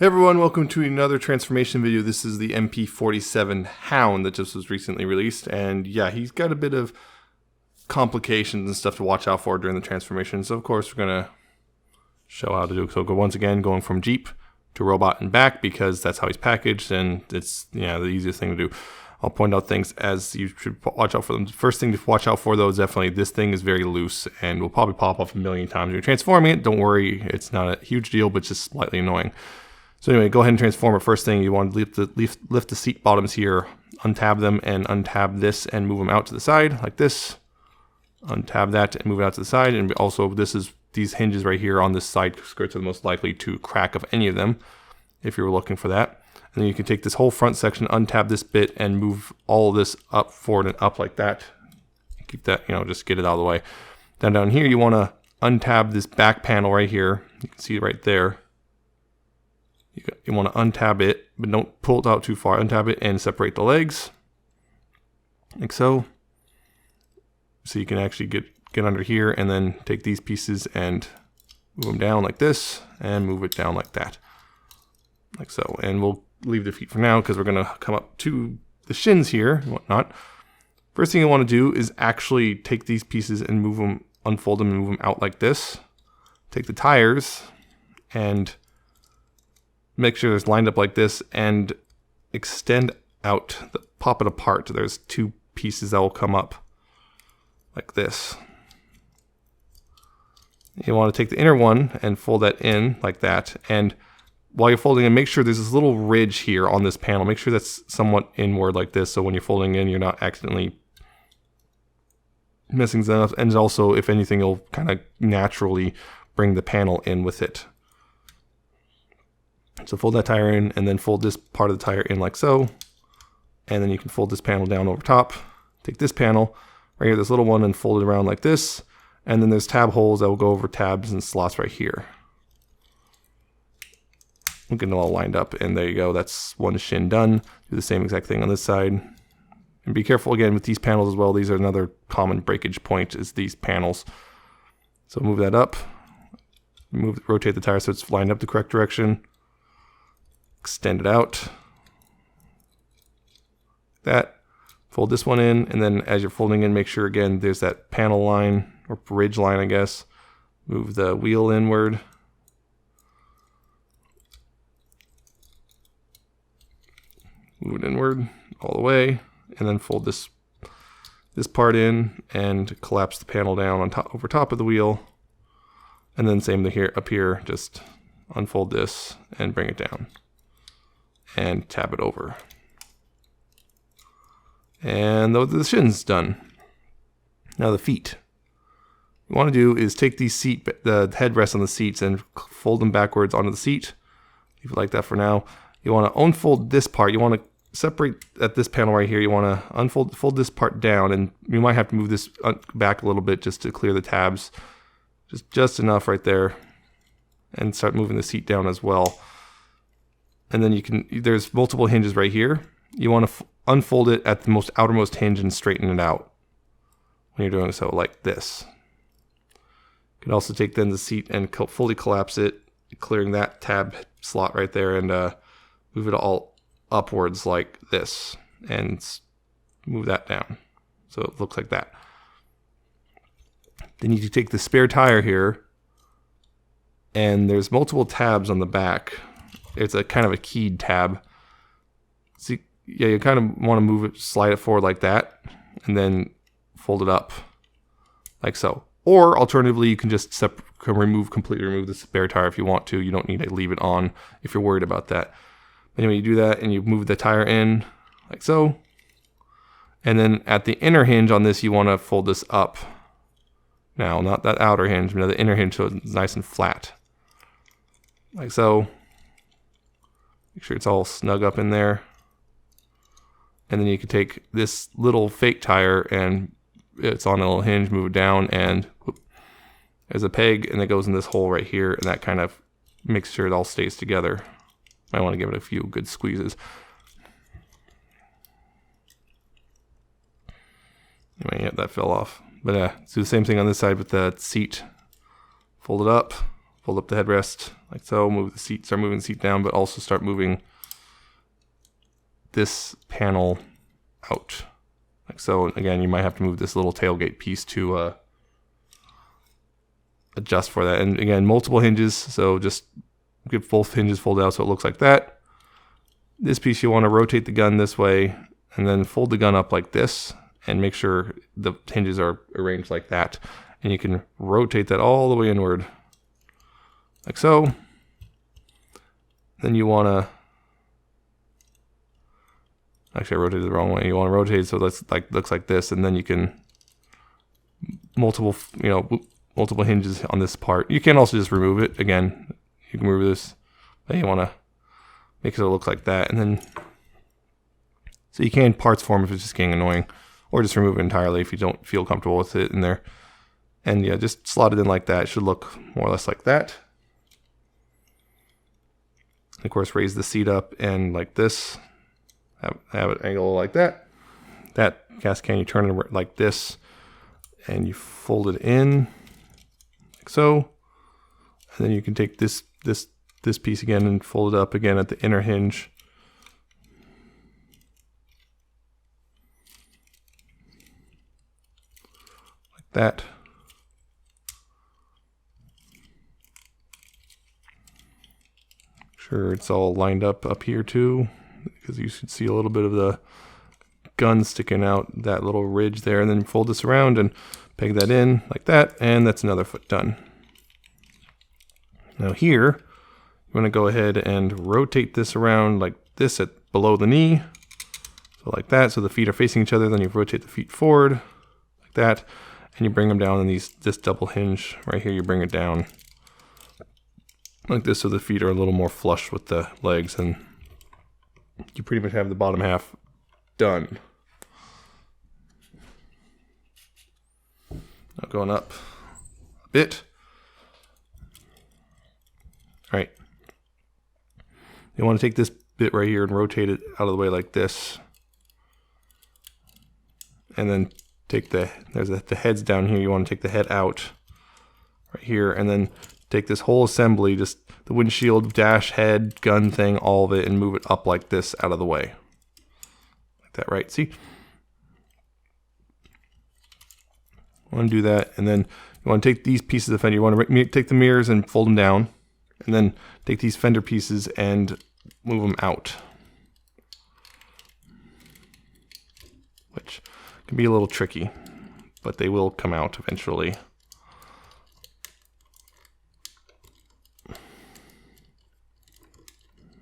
Hey everyone, welcome to another transformation video. This is the MP-47 Hound that just was recently released, and yeah, he's got a bit of complications and stuff to watch out for during the transformation. So of course we're gonna show how to do it. So once again, going from Jeep to robot and back, because that's how he's packaged, and it's the easiest thing to do. I'll point out things as you should watch out for them. The first thing to watch out for though is definitely this thing is very loose and will probably pop off a million times when you're transforming it. Don't worry, it's not a huge deal, but it's just slightly annoying. So anyway, go ahead and transform it. First thing, you want to lift the seat bottoms here, untab them and untab this and move them out to the side like this. Untab that and move it out to the side. And also these hinges right here on this side skirts are the most likely to crack of any of them if you were looking for that. And then you can take this whole front section, untab this bit and move all of this up, forward and up like that. Keep that, just get it out of the way. Then down here, you want to untab this back panel right here. You can see it right there. You want to untab it, but don't pull it out too far. Untab it and separate the legs, like so. So you can actually get under here and then take these pieces and move them down like this and move it down like that, like so. And we'll leave the feet for now because we're going to come up to the shins here and whatnot. First thing you want to do is actually take these pieces and move them, unfold them and move them out like this. Take the tires and make sure it's lined up like this and extend out, pop it apart. There's two pieces that will come up like this. You want to take the inner one and fold that in like that. And while you're folding in, make sure there's this little ridge here on this panel. Make sure that's somewhat inward like this, so when you're folding in, you're not accidentally messing that up. And also, if anything, it'll kind of naturally bring the panel in with it. So fold that tire in and then fold this part of the tire in like so. And then you can fold this panel down over top. Take this panel right here, this little one, and fold it around like this. And then there's tab holes that will go over tabs and slots right here. We're getting it all lined up, and there you go. That's one shin done. Do the same exact thing on this side. And be careful again with these panels as well. These are another common breakage point, is these panels. So move that up. Rotate the tire so it's lined up the correct direction. Extend it out. That. Fold this one in, and then as you're folding in, make sure again there's that panel line, or bridge line, I guess. Move the wheel inward. Move it inward all the way, and then fold this part in and collapse the panel down on top, over top of the wheel. And then same here up here, just unfold this and bring it down. And tab it over. And the shin's done. Now the feet. What you want to do is take the headrests on the seats and fold them backwards onto the seat. Leave it like that for now. You want to unfold this part. You want to separate at this panel right here. You want to fold this part down, and you might have to move this back a little bit just to clear the tabs. Just enough right there. And start moving the seat down as well. And then there's multiple hinges right here. You want to unfold it at the most outermost hinge and straighten it out when you're doing so, like this. You can also take then the seat and fully collapse it, clearing that tab slot right there, and move it all upwards like this, and move that down so it looks like that. Then you can take the spare tire here, and there's multiple tabs on the back. It's a kind of a keyed tab. See, yeah, you kind of want to move it, slide it forward like that, and then fold it up like so. Or alternatively, you can just completely remove the spare tire if you want to. You don't need to leave it on if you're worried about that. Anyway, you do that and you move the tire in like so. And then at the inner hinge on this, you want to fold this up. Now, not that outer hinge, but the inner hinge so it's nice and flat. Like so. Make sure it's all snug up in there. And then you can take this little fake tire and it's on a little hinge, move it down, and whoop, there's a peg, and it goes in this hole right here, and that kind of makes sure it all stays together. I want to give it a few good squeezes. Anyway, yeah, that fell off. But let's do the same thing on this side with the seat. Fold it up, fold up the headrest like so, move the seat, start moving the seat down, but also start moving this panel out like so. Again, you might have to move this little tailgate piece to adjust for that. And again, multiple hinges, so just get both hinges folded out so it looks like that. This piece, you want to rotate the gun this way and then fold the gun up like this and make sure the hinges are arranged like that. And you can rotate that all the way inward like so. Then you want to, actually I rotated the wrong way. You want to rotate so that's like looks like this, and then you can multiple hinges on this part. You can also just remove it. Again, you can remove this. Then you want to make it so it looks like that, and then so you can parts form if it's just getting annoying, or just remove it entirely if you don't feel comfortable with it in there. And yeah, just slot it in like that. It should look more or less like that. And of course, raise the seat up and like this. Have it angle like that. That gas can, you turn it like this, and you fold it in like so. And then you can take this piece again and fold it up again at the inner hinge. Like that. Sure, it's all lined up here too, because you should see a little bit of the gun sticking out, that little ridge there, and then fold this around and peg that in like that, and that's another foot done. Now here, you want to go ahead and rotate this around like this at below the knee, so like that, so the feet are facing each other. Then you rotate the feet forward like that, and you bring them down, and this double hinge right here, you bring it down like this, so the feet are a little more flush with the legs, and you pretty much have the bottom half done. Now going up a bit. All right. You want to take this bit right here and rotate it out of the way like this. And then take the heads down here. You want to take the head out right here, and then take this whole assembly, just the windshield, dash, head, gun thing, all of it, and move it up like this out of the way. Like that, right? See? You want to do that, and then you want to take these pieces of fender, you want to take the mirrors and fold them down, and then take these fender pieces and move them out. Which can be a little tricky, but they will come out eventually.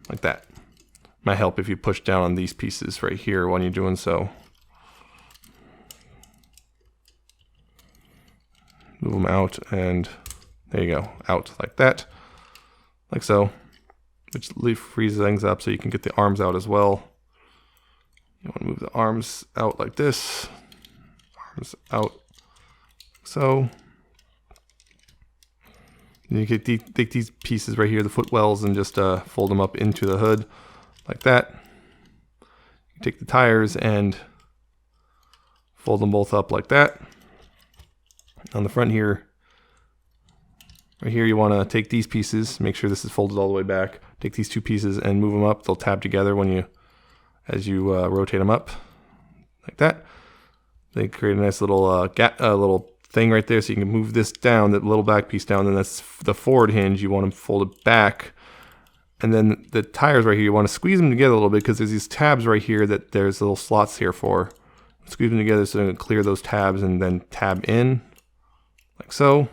Like that. Might help if you push down on these pieces right here when you're doing so. Move them out, and there you go, out like that, like so, which frees things up so you can get the arms out as well. You want to move the arms out like this, arms out like so. You can take these pieces right here, the footwells, and just fold them up into the hood like that. You take the tires and fold them both up like that. On the front here, right here, you want to take these pieces, make sure this is folded all the way back. Take these two pieces and move them up. They'll tab together as you rotate them up like that. They create a nice little little thing right there, so you can move this down, that little back piece down. Then that's the forward hinge. You want to fold it back, and then the tires right here, you want to squeeze them together a little bit, because there's these tabs right here that there's little slots here for. Squeeze them together so you can clear those tabs, and then tab in like so.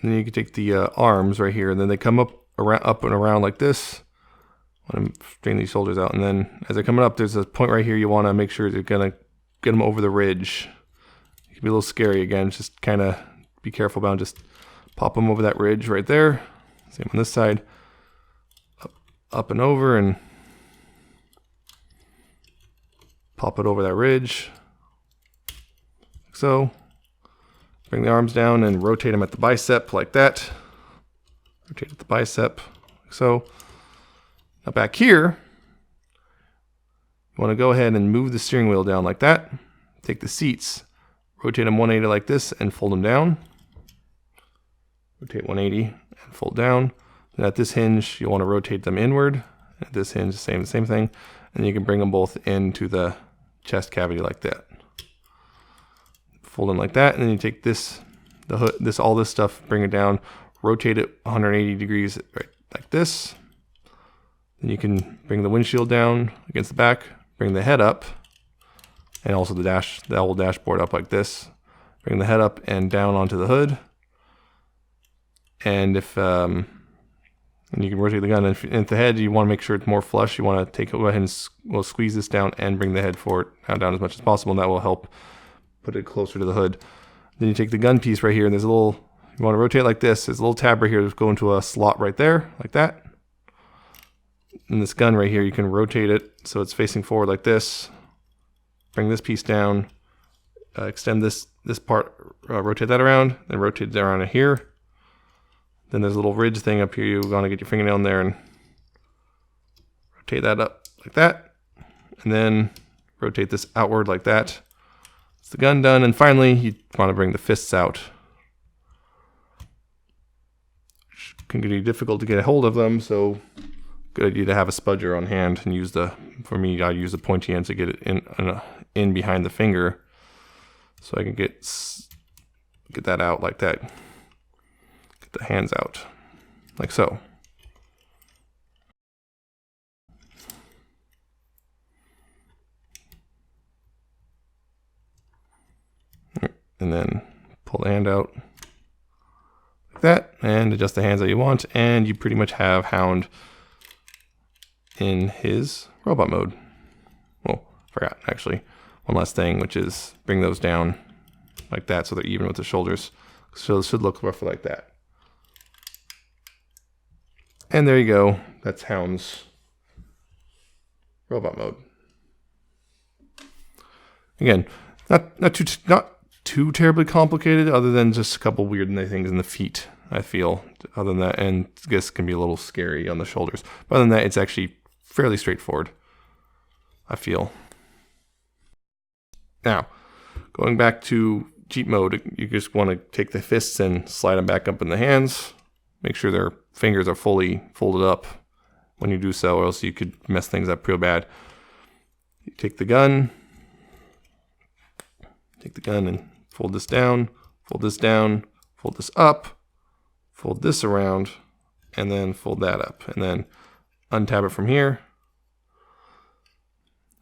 And then you can take the arms right here, and then they come up and around like this. I want to straighten these shoulders out, and then as they're coming up, there's a point right here. You want to make sure you're gonna get them over the ridge. It can be a little scary again. Just kind of be careful about it. Just pop them over that ridge right there. Same on this side. Up and over, and pop it over that ridge. Like so. Bring the arms down and rotate them at the bicep like that. Rotate at the bicep like so. Now back here, you want to go ahead and move the steering wheel down like that. Take the seats rotate them 180 like this and fold them down. Rotate 180 and fold down. And at this hinge, you want to rotate them inward. At this hinge, same thing. And you can bring them both into the chest cavity like that. Fold them like that, and then you take this, the hood, all this stuff, bring it down, rotate it 180 degrees right like this. Then you can bring the windshield down against the back, bring the head up, and also the whole dashboard up like this. Bring the head up and down onto the hood. And if and you can rotate the gun. And if the head, you want to make sure it's more flush. You want to go ahead and squeeze this down and bring the head forward down as much as possible, and that will help put it closer to the hood. Then you take the gun piece right here, and there's a little, you want to rotate like this. There's a little tab right here that's going into a slot right there, like that. And this gun right here, you can rotate it so it's facing forward like this. Bring this piece down, extend this part, rotate that around, then rotate it around here. Then there's a little ridge thing up here. You want to get your fingernail in there and rotate that up like that. And then rotate this outward like that. It's the gun done. And finally, you want to bring the fists out. Which can be difficult to get a hold of them, so good idea to have a spudger on hand and use for me, I use the pointy end to get it in behind the finger. So I can get that out like that. The hands out like so. And then pull the hand out like that and adjust the hands that you want, and you pretty much have Hound in his robot mode. Well, forgot actually one last thing, which is bring those down like that so they're even with the shoulders. So this should look roughly like that. And there you go. That's Hound's robot mode. Again, not too terribly complicated, other than just a couple weird things in the feet, I feel. Other than that, and I guess it can be a little scary on the shoulders. But other than that, it's actually fairly straightforward, I feel. Now, going back to Jeep mode, you just want to take the fists and slide them back up in the hands. Make sure their fingers are fully folded up when you do so, or else you could mess things up real bad. You take the gun and fold this down, fold this down, fold this up, fold this around, and then fold that up. And then untab it from here,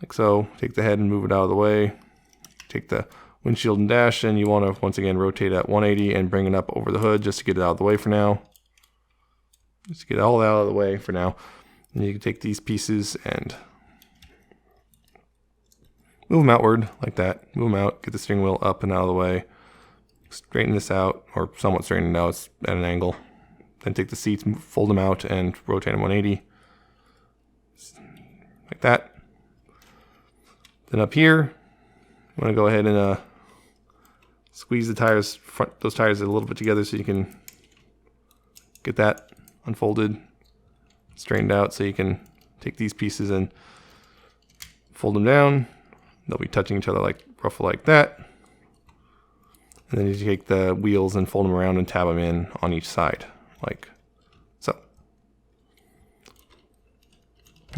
like so. Take the head and move it out of the way. Take the windshield and dash, and you want to, once again, rotate at 180 and bring it up over the hood just to get it out of the way for now. Just get it all out of the way for now. And you can take these pieces and move them outward like that. Move them out, get the steering wheel up and out of the way. Straighten this out, or somewhat straighten it out, it's at an angle. Then take the seats, fold them out, and rotate them 180. Like that. Then up here, you want to go ahead and squeeze the tires, those tires a little bit together so you can get that unfolded, straightened out, so you can take these pieces and fold them down. They'll be touching each other like roughly like that. And then you take the wheels and fold them around and tab them in on each side, like so.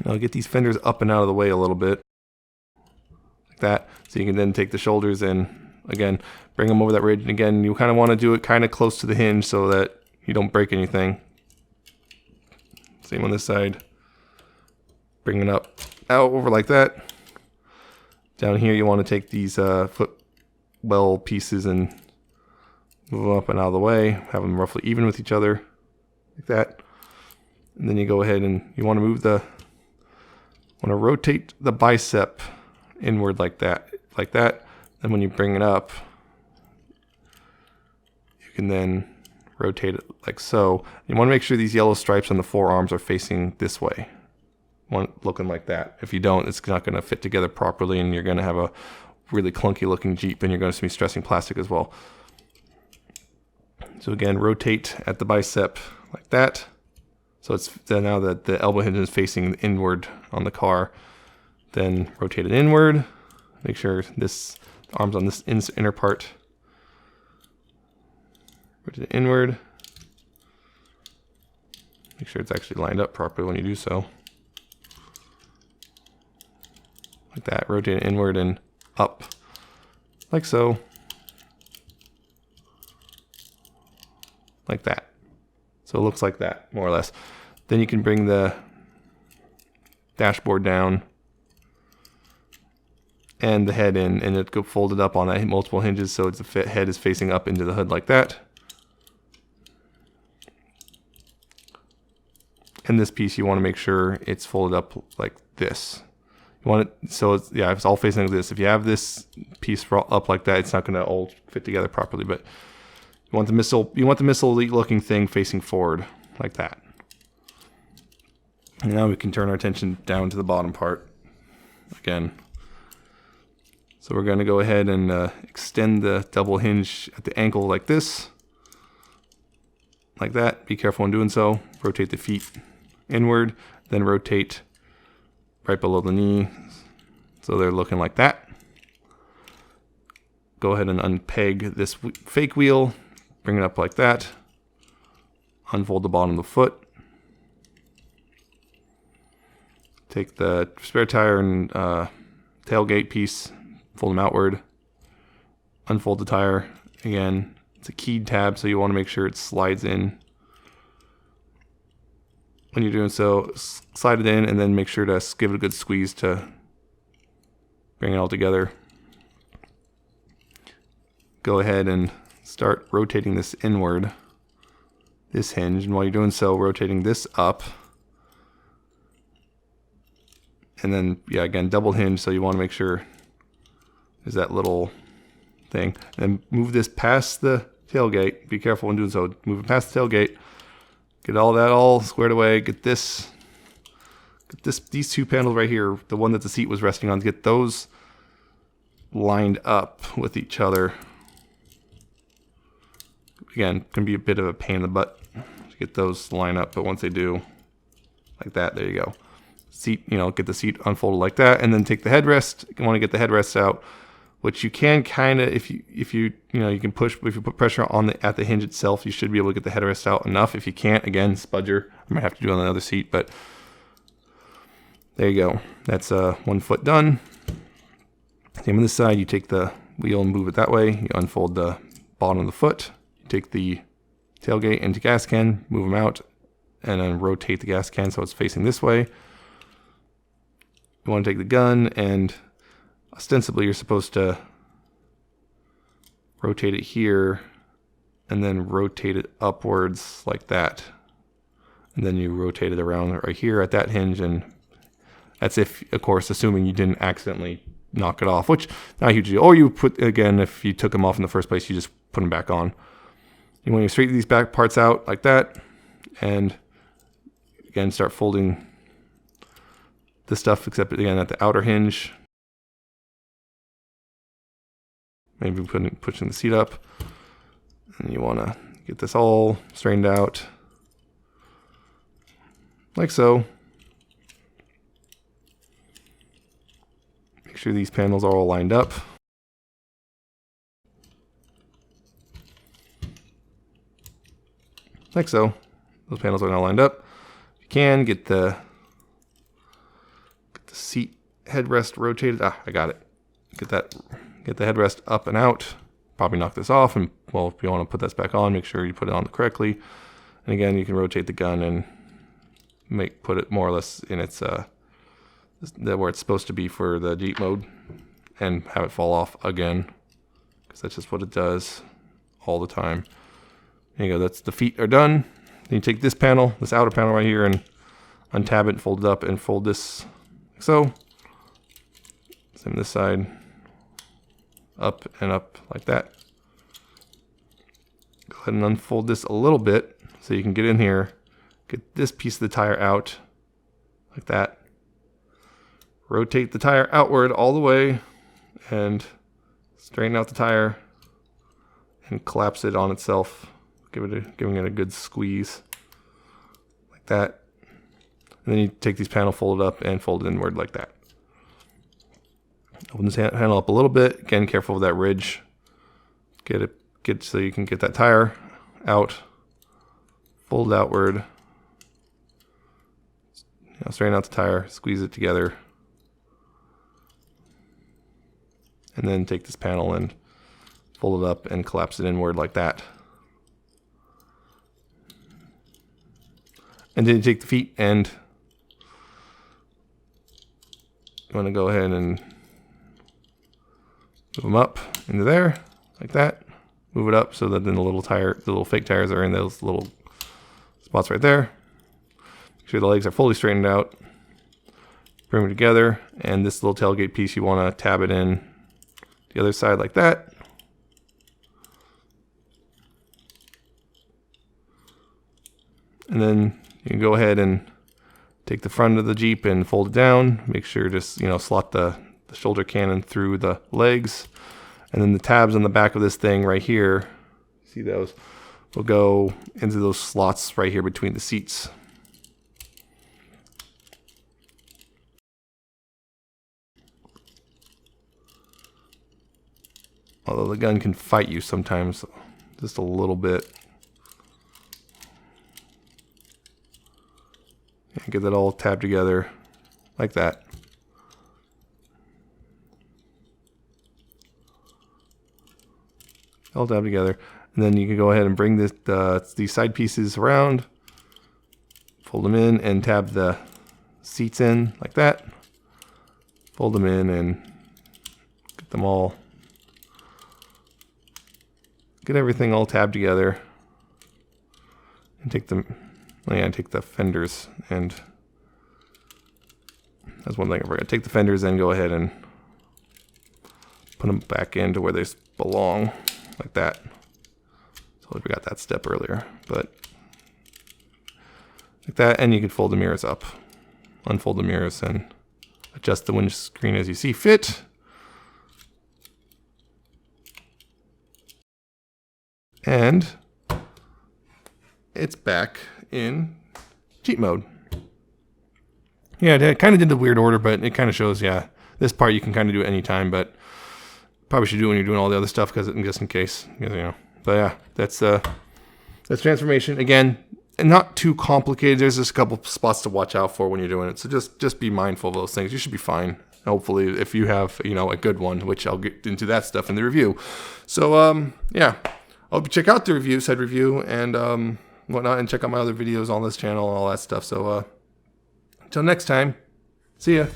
Now get these fenders up and out of the way a little bit, like that. So you can then take the shoulders and, again, bring them over that ridge. And again, you kind of want to do it kind of close to the hinge so that you don't break anything. Same on this side. Bring it up, out over like that. Down here, you want to take these footwell pieces and move them up and out of the way. Have them roughly even with each other, like that. And then you go ahead and you want to rotate the bicep inward like that, Then when you bring it up, you can then rotate it like so. You want to make sure these yellow stripes on the forearms are facing this way. Looking like that. If you don't, it's not going to fit together properly, and you're going to have a really clunky looking Jeep, and you're going to be stressing plastic as well. So again, rotate at the bicep like that. So it's now that the elbow hinge is facing inward on the car, then rotate it inward. Make sure this arms on this inner part. Rotate it inward. Make sure it's actually lined up properly when you do so. Like that. Rotate it inward and up. Like so. Like that. So it looks like that, more or less. Then you can bring the dashboard down and the head in, and it go folded up on that multiple hinges, so it's the head is facing up into the hood like that. And this piece, you want to make sure it's folded up like this. You want it so it's, yeah, it's all facing like this. If you have this piece up like that, it's not going to all fit together properly. But you want the missile looking thing facing forward like that. And now we can turn our attention down to the bottom part again. So we're going to go ahead and extend the double hinge at the ankle like this. Like that. Be careful in doing so. Rotate the feet inward, then rotate right below the knee so they're looking like that. Go ahead and unpeg this fake wheel, bring it up like that. Unfold the bottom of the foot. Take the spare tire and tailgate piece, fold them outward. Unfold the tire. Again, it's a keyed tab, so you want to make sure it slides in. When you're doing so, slide it in and then make sure to give it a good squeeze to bring it all together. Go ahead and start rotating this inward, this hinge, and while you're doing so, rotating this up. And then, yeah, again, double hinge, so you want to make sure there's that little thing. And then move this past the tailgate. Be careful when doing so. Move it past the tailgate. Get all that all squared away. Get these two panels right here, the one that the seat was resting on, get those lined up with each other. Again, can be a bit of a pain in the butt to get those lined up, but once they do, like that, there you go. Seat, get the seat unfolded like that, and then take the headrest. You want to get the headrest out, which you can kind of, if you can push, if you put pressure on at the hinge itself, you should be able to get the headrest out enough. If you can't, again, spudger. I might have to do it on the other seat, but there you go. That's 1 foot done. Same on this side. You take the wheel and move it that way. You unfold the bottom of the foot. You take the tailgate into gas can, move them out, and then rotate the gas can so it's facing this way. You want to take the gun, and ostensibly you're supposed to rotate it here and then rotate it upwards like that. And then you rotate it around right here at that hinge, and that's if, of course, assuming you didn't accidentally knock it off, which not a huge deal. Or you put, again, if you took them off in the first place, you just put them back on. You want to straighten these back parts out like that, and again, start folding the stuff, except again at the outer hinge. Maybe pushing the seat up. And you want to get this all straightened out like so. Make sure these panels are all lined up. Like so. Those panels are now lined up. You can get the seat headrest rotated. I got it. Get the headrest up and out. Probably knock this off, and well, if you want to put this back on, make sure you put it on correctly. And again, you can rotate the gun and put it more or less in its where it's supposed to be for the Jeep mode, and have it fall off again, because that's just what it does all the time. There you go. That's the feet are done. Then you take this panel, this outer panel right here, and untab it, fold it up, and fold this like so. Same this side. Up and up like that. Go ahead and unfold this a little bit so you can get in here. Get this piece of the tire out like that. Rotate the tire outward all the way and straighten out the tire and collapse it on itself. Giving it a good squeeze like that. And then you take these panels, fold it up, and fold it inward like that. Open this handle up a little bit. Again, careful with that ridge. Get so you can get that tire out, fold outward, straighten out the tire, squeeze it together, and then take this panel and fold it up and collapse it inward like that. And then you take the feet and you want to go ahead and move them up into there like that. Move it up so that then the little fake tires are in those little spots right there. Make sure the legs are fully straightened out. Bring them together, and this little tailgate piece, you want to tab it in the other side like that. And then you can go ahead and take the front of the Jeep and fold it down. Make sure just, slot the shoulder cannon through the legs. And then the tabs on the back of this thing right here, see those, will go into those slots right here between the seats. Although the gun can fight you sometimes, just a little bit. And get that all tabbed together like that. All tabbed together. And then you can go ahead and bring these side pieces around, fold them in, and tab the seats in like that. Fold them in and get them all, get everything all tabbed together. And take the fenders, and that's one thing I forgot. Take the fenders and go ahead and put them back into where they belong, like that. So we got that step earlier, but like that, and you can fold the mirrors up, unfold the mirrors, and adjust the windscreen as you see fit. And it's back in Jeep mode. Yeah, I kind of did the weird order, but it kind of shows, this part you can kind of do at any time, but probably should do it when you're doing all the other stuff, just in case, But yeah, that's transformation. Again, not too complicated. There's just a couple spots to watch out for when you're doing it. So just be mindful of those things. You should be fine. Hopefully, if you have, a good one, which I'll get into that stuff in the review. So, yeah, I hope you check out the review, said review, and whatnot, and check out my other videos on this channel and all that stuff. So, until next time, see ya.